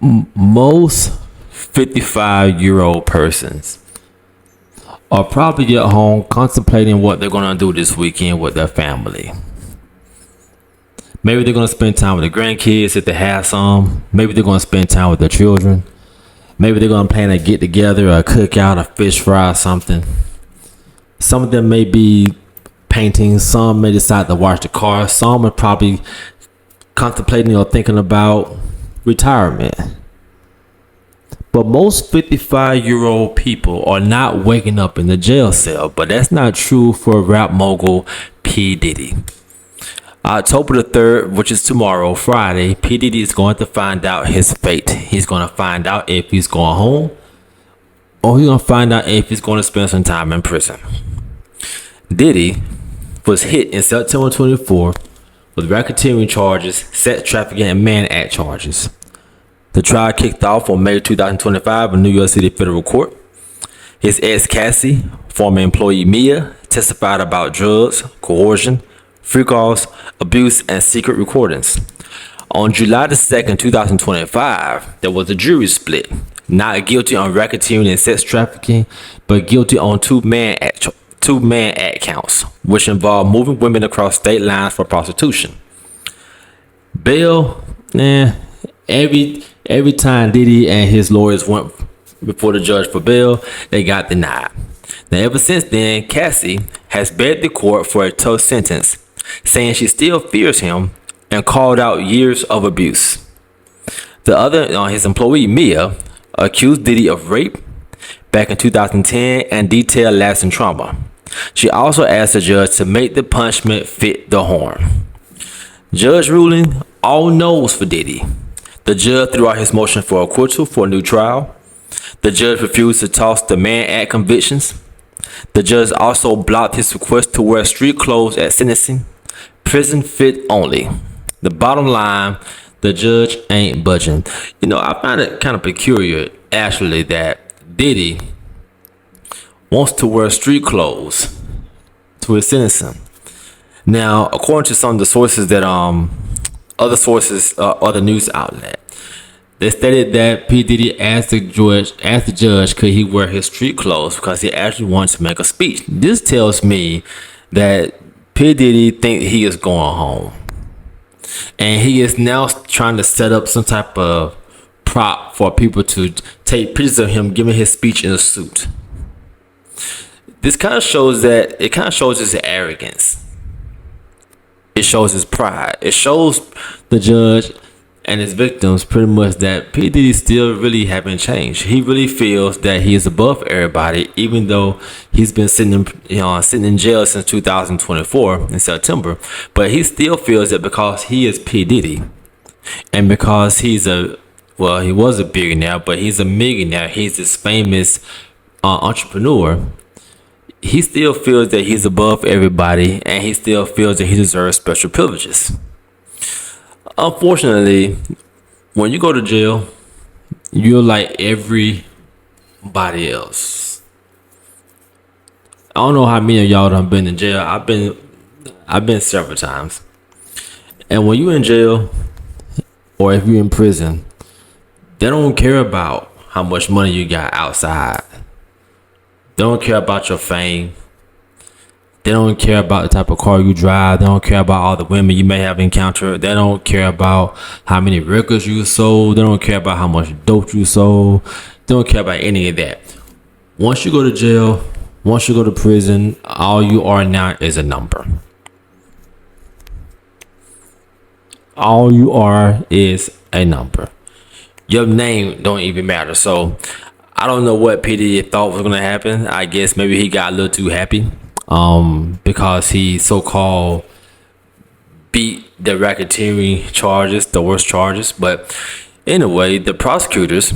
Most 55-year-old persons are probably at home contemplating what they're going to do this weekend with their family. Maybe they're going to spend time with their grandkids if they have some. Maybe they're going to spend time with their children. Maybe they're going to plan a get together, a cookout, a fish fry, or something. Some of them may be painting. Some may decide to wash the car. Some are probably contemplating or thinking about retirement. But most 55-year-old people are not waking up in the jail cell. But that's not true for rap mogul P. Diddy. October the 3rd, which is tomorrow, Friday, P. Diddy is going to find out his fate. He's going to find out if he's going home, or he's going to find out if he's going to spend some time in prison. Diddy was hit in September 24 with racketeering charges, sex trafficking, and Mann Act charges. The trial kicked off on May 2025 in New York City Federal Court. His ex Cassie, former employee Mia, testified about drugs, coercion, free calls, abuse, and secret recordings. On July the 2nd, 2025, there was a jury split. Not guilty on racketeering and sex trafficking, but guilty on two Mann Act counts, which involved moving women across state lines for prostitution. Bail, every time Diddy and his lawyers went before the judge for bail, they got denied. Now, ever since then, Cassie has begged the court for a tough sentence, saying she still fears him and called out years of abuse. The other, his employee Mia, accused Diddy of rape back in 2010 and detailed lasting trauma. She also asked the judge to make the punishment fit the harm. Judge ruling all no's for Diddy. The judge threw out his motion for acquittal for a new trial. The judge refused to toss the Mann Act convictions. The judge also blocked his request to wear street clothes at sentencing. Prison fit only. The bottom line, the judge ain't budging. I find it kind of peculiar, actually, that Diddy wants to wear street clothes to his sentencing. Now, according to some of the sources that other news outlet, they stated that P. Diddy asked the judge could he wear his street clothes because he actually wanted to make a speech. This tells me that P. Diddy think he is going home, and he is now trying to set up some type of prop for people to take pictures of him giving his speech in a suit. This kind of shows his arrogance. It shows his pride. It shows the judge and his victims pretty much that P. Diddy still really haven't changed. He really feels that he is above everybody, even though he's been sitting in jail since 2024 in September. But he still feels that because he is P. Diddy, and because he was a billionaire, but he's a millionaire. He's this famous entrepreneur. He still feels that he's above everybody, and he still feels that he deserves special privileges. Unfortunately, when you go to jail, you're like everybody else. I don't know how many of y'all done been in jail. I've been several times. And when you're in jail, or if you're in prison, they don't care about how much money you got outside. They don't care about your fame. They don't care about the type of car you drive. They don't care about all the women you may have encountered. They don't care about how many records you sold. They don't care about how much dope you sold. They don't care about any of that. Once you go to jail, once you go to prison, all you are now is a number. All you are is a number. Your name don't even matter. So I don't know what P. Diddy thought was going to happen. I guess maybe he got a little too happy because he so-called beat the racketeering charges, the worst charges. But anyway, the prosecutors,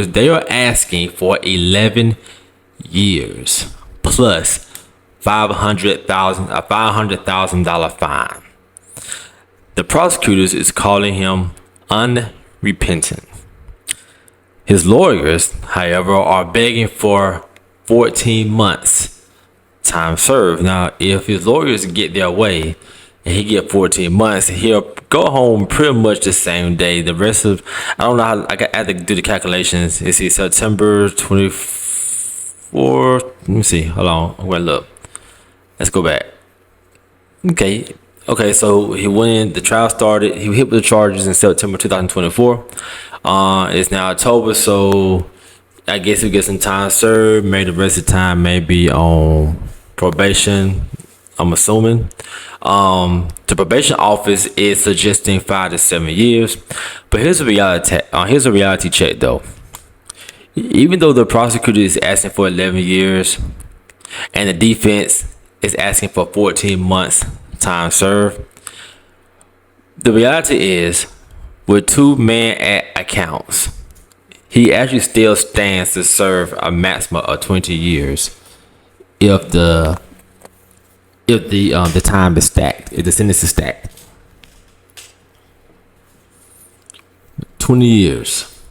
they are asking for 11 years plus $500,000 fine. The prosecutors is calling him unrepentant. His lawyers, however, are begging for 14 months time served. Now, if his lawyers get their way, and he get 14 months. He'll go home pretty much the same day. The rest of, I don't know how, I had to do the calculations. You see, September 24th. Let me see. Hold on. I'm gonna look. Let's go back. Okay, so he went in, the trial started, he hit with the charges in September 2024. It's now October, so I guess he'll get some time served. Maybe the rest of the time maybe on probation, I'm assuming. The probation office is suggesting 5 to 7 years. But here's a reality check though. Even though the prosecutor is asking for 11 years and the defense is asking for 14 months time served, the reality is, with 2 man act accounts, he actually still stands to serve a maximum of 20 years if the time is stacked, if the sentence is stacked. 20 years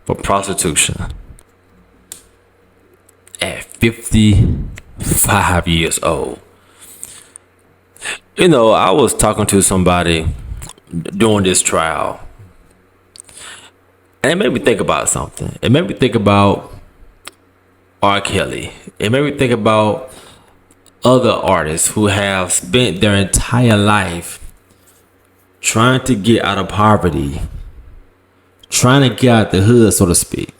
for prostitution at 55 years old. You know, I was talking to somebody during this trial, and it made me think about something. It made me think about R. Kelly. It made me think about other artists who have spent their entire life trying to get out of poverty, trying to get out the hood, so to speak.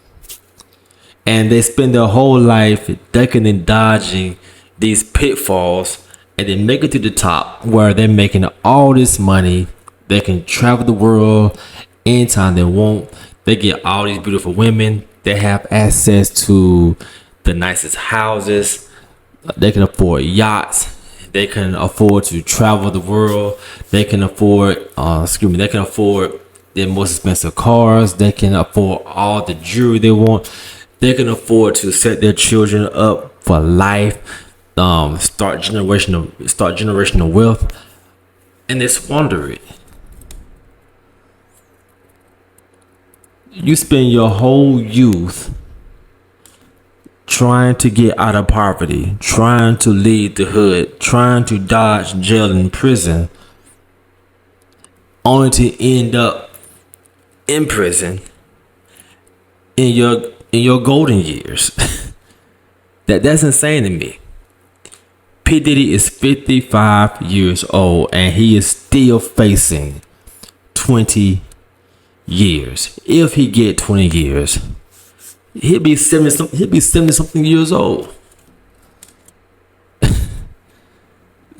And they spend their whole life ducking and dodging these pitfalls, and they make it to the top where they're making all this money. They can travel the world anytime they want. They get all these beautiful women. They have access to the nicest houses. They can afford yachts. They can afford to travel the world. They can afford, they can afford their most expensive cars. They can afford all the jewelry they want. They can afford to set their children up for life. Start generational wealth, and they squander it. You spend your whole youth trying to get out of poverty, trying to leave the hood, trying to dodge jail and prison, only to end up in prison in your golden years. That's insane to me. P. Diddy is 55 years old and he is still facing 20 years. If he get 20 years, he'll be 70 something years old.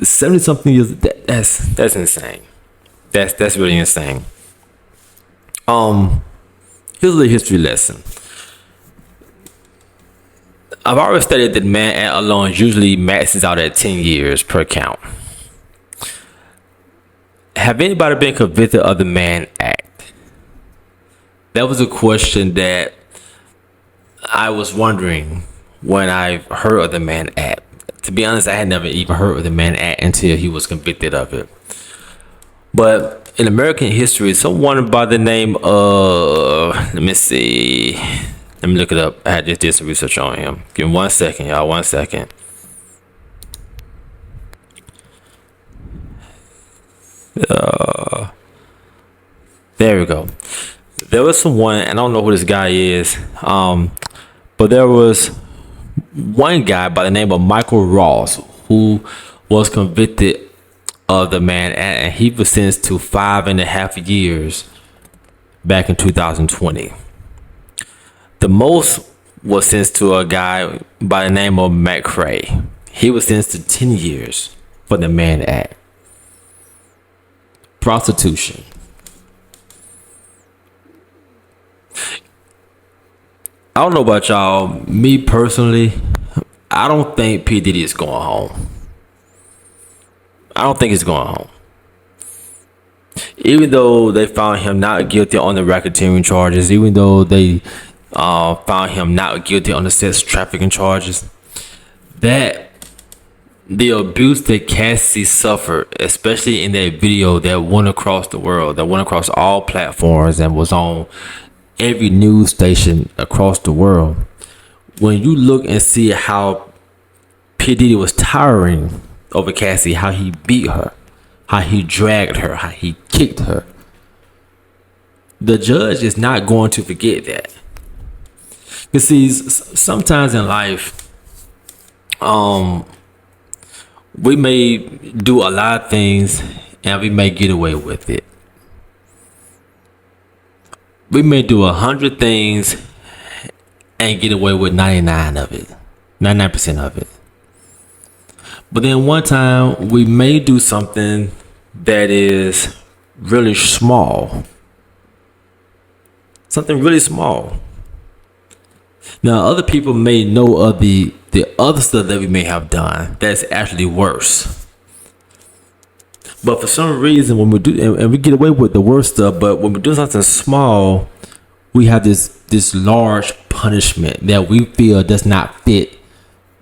70 something years. That's insane. That's really insane. Here's a little history lesson. I've already stated that man act alone usually maxes out at 10 years per count. Have anybody been convicted of the man act? That was a question that I was wondering when I heard of the man act. To be honest, I had never even heard of the man act until he was convicted of it. But in American history, someone by the name of, let me look it up. I had just did some research on him. Give me 1 second, y'all. 1 second. There we go. There was someone, and I don't know who this guy is, but there was one guy by the name of Michael Ross who was convicted of the man, and he was sentenced to 5.5 years back in 2020. The most was sentenced to a guy by the name of McCrae. He was sentenced to 10 years for the man act. Prostitution. I don't know about y'all. Me personally, I don't think P. Diddy is going home. I don't think he's going home. Even though they found him not guilty on the racketeering charges, even though they found him not guilty on the sex trafficking charges, that the abuse that Cassie suffered, especially in that video that went across the world, that went across all platforms and was on every news station across the world, when you look and see how P. Diddy was tiring over Cassie, how he beat her, how he dragged her, how he kicked her. The judge is not going to forget that. You see, sometimes in life, we may do a lot of things and we may get away with it. We may do 100 things and get away with 99 of it, 99% of it. But then one time we may do something that is really small. Something really small. Now other people may know of the other stuff that we may have done that's actually worse. But for some reason when we do, and we get away with the worst stuff, but when we do something small, we have this large punishment that we feel does not fit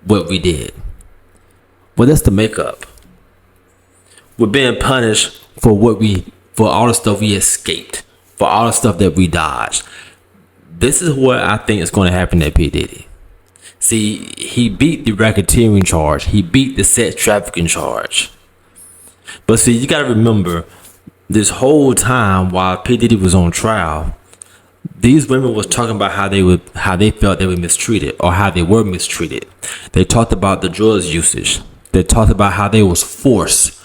what we did. Well, that's the makeup. We're being punished for all the stuff we escaped, for all the stuff that we dodged. This is what I think is going to happen to P. Diddy. See, he beat the racketeering charge. He beat the sex trafficking charge. But see, you got to remember, this whole time while P. Diddy was on trial, these women was talking about how they felt they were mistreated or how they were mistreated. They talked about the drugs usage. They talked about how they was forced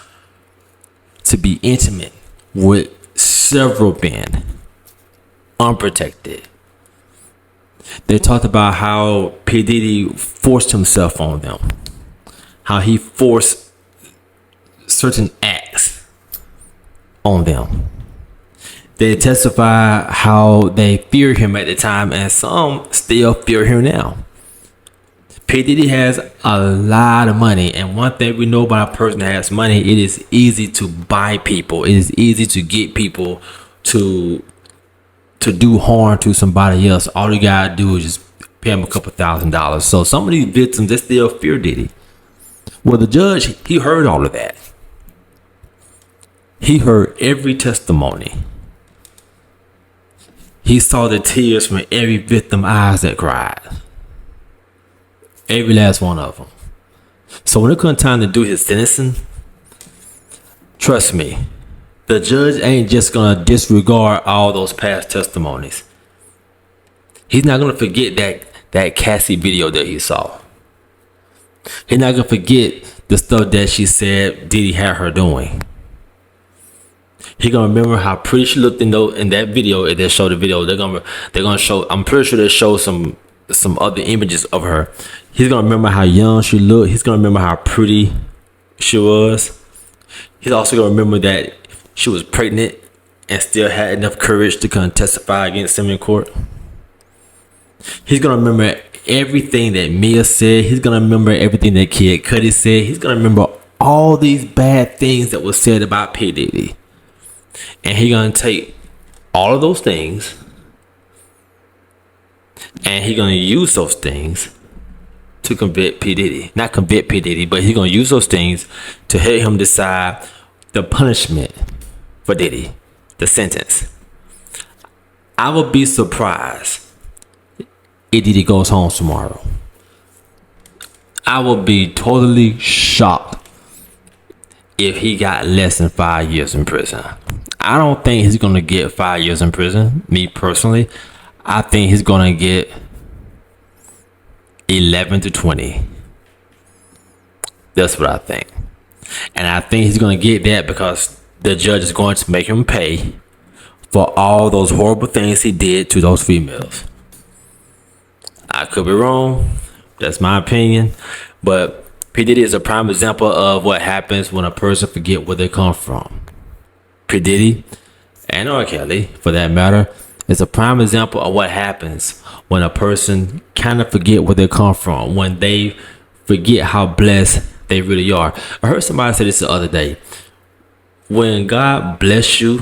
to be intimate with several men, unprotected. They talked about how P. Diddy forced himself on them, how he forced certain acts on them. They testify how they fear him at the time, and some still fear him now. P. Diddy has a lot of money, and one thing we know about a person that has money, it is easy to buy people. It is easy to get people to do harm to somebody else. All you gotta do is just pay him a couple $1,000s. So some of these victims, they still fear Diddy. Well, the judge, he heard all of that. He heard every testimony. He saw the tears from every victim's eyes that cried. Every last one of them. So when it comes time to do his sentencing, trust me, the judge ain't just gonna disregard all those past testimonies. He's not gonna forget that Cassie video that he saw. He's not gonna forget the stuff that she said Diddy had her doing. He gonna remember how pretty she looked in that video. If they show the video, they're gonna show. I'm pretty sure they show some other images of her. He's gonna remember how young she looked. He's gonna remember how pretty she was. He's also gonna remember that she was pregnant and still had enough courage to come testify against him in court. He's gonna remember everything that Mia said. He's gonna remember everything that Kid Cudi said. He's gonna remember all these bad things that was said about P. Diddy. And he's gonna take all of those things and he's gonna use those things to convict P. Diddy. Not convict P. Diddy, but he's gonna use those things to help him decide the punishment for Diddy, the sentence. I would be surprised if Diddy goes home tomorrow. I would be totally shocked if he got less than 5 years in prison. I don't think he's gonna get 5 years in prison. Me personally, I think he's gonna get 11 to 20. That's what I think. And I think he's gonna get that because the judge is going to make him pay for all those horrible things he did to those females. I could be wrong. That's my opinion. But P. Diddy is a prime example of what happens when a person forget where they come from. P. Diddy and R. Kelly, for that matter, is a prime example of what happens when a person kind of forget where they come from, when they forget how blessed they really are. I heard somebody say this the other day. When God bless you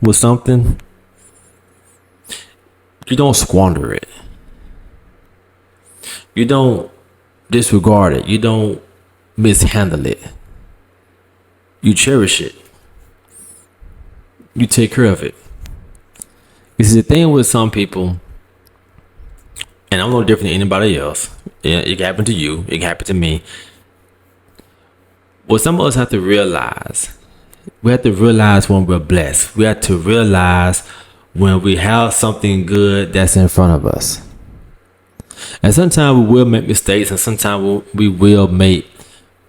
with something, you don't squander it. You don't disregard it. You don't mishandle it. You cherish it. You take care of it. You see, the thing with some people, and I'm no different than anybody else. It can happen to you. It can happen to me. What some of us have to realize, we have to realize when we're blessed. We have to realize when we have something good that's in front of us. And sometimes we will make mistakes, and sometimes we will make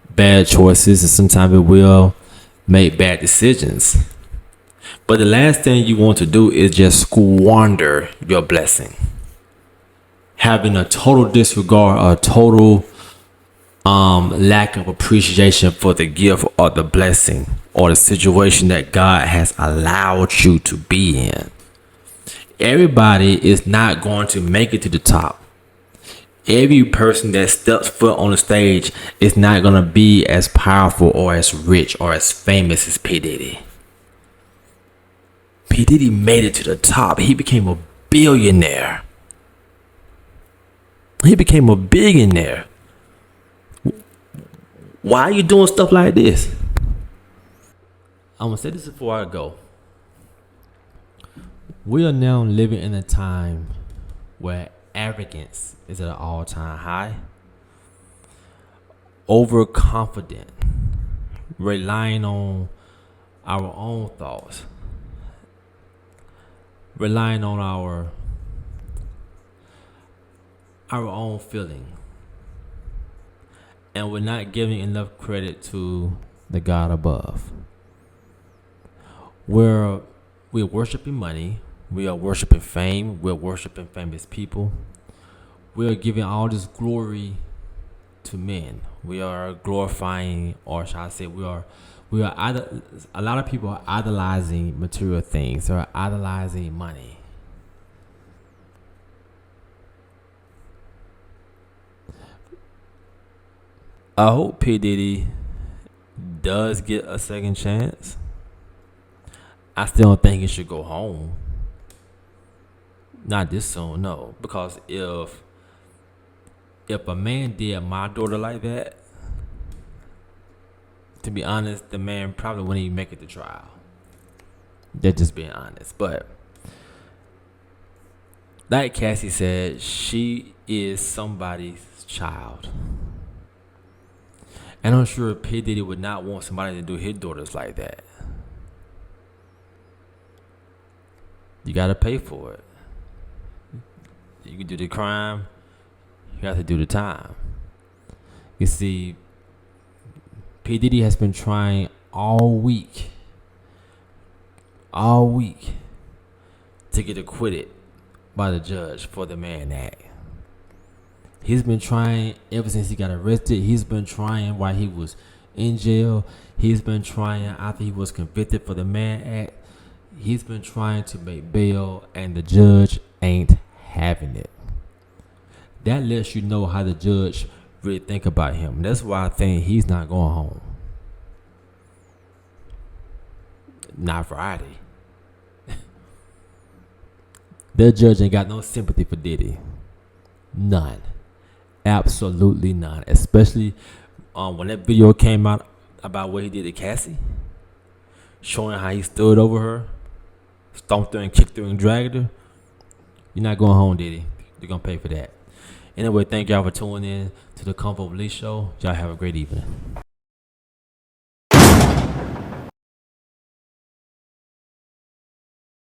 bad choices, and sometimes we will make bad decisions. But the last thing you want to do is just squander your blessing. Having a total disregard, a total lack of appreciation for the gift or the blessing or the situation that God has allowed you to be in. Everybody is not going to make it to the top. Every person that steps foot on the stage is not going to be as powerful or as rich or as famous as P. Diddy. P. Diddy made it to the top. He became a billionaire. He became a billionaire. Why are you doing stuff like this? I'm going to say this before I go. We are now living in a time where arrogance is at an all-time high. Overconfident. Relying on our own thoughts. Relying on our own feeling. And we're not giving enough credit to the God above. We're worshiping money. We are worshiping fame. We're worshiping famous people. We are giving all this glory to men. We are glorifying, or shall I say, a lot of people are idolizing material things. They're idolizing money. I hope P. Diddy does get a second chance. I still don't think he should go home. Not this soon, no. Because if a man did my daughter like that, to be honest, the man probably wouldn't even make it to trial. They're just being honest. But like Cassie said, she is somebody's child. And I'm sure P. Diddy would not want somebody to do his daughters like that. You gotta pay for it. You can do the crime, you have to do the time. You see, P. Diddy has been trying all week to get acquitted by the judge for the Mann Act. He's been trying ever since he got arrested. He's been trying while he was in jail. He's been trying after he was convicted for the Mann Act. He's been trying to make bail, and the judge ain't having it. That lets you know how the judge really think about him. That's why I think he's not going home. Not Friday. The judge ain't got no sympathy for Diddy. None. Absolutely none. Especially when that video came out about what he did to Cassie, showing how he stood over her, stomped her and kicked her and dragged her. You're not going home, Diddy. You're going to pay for that. Anyway, thank y'all for tuning in to the Comfort Lee Show. Y'all have a great evening.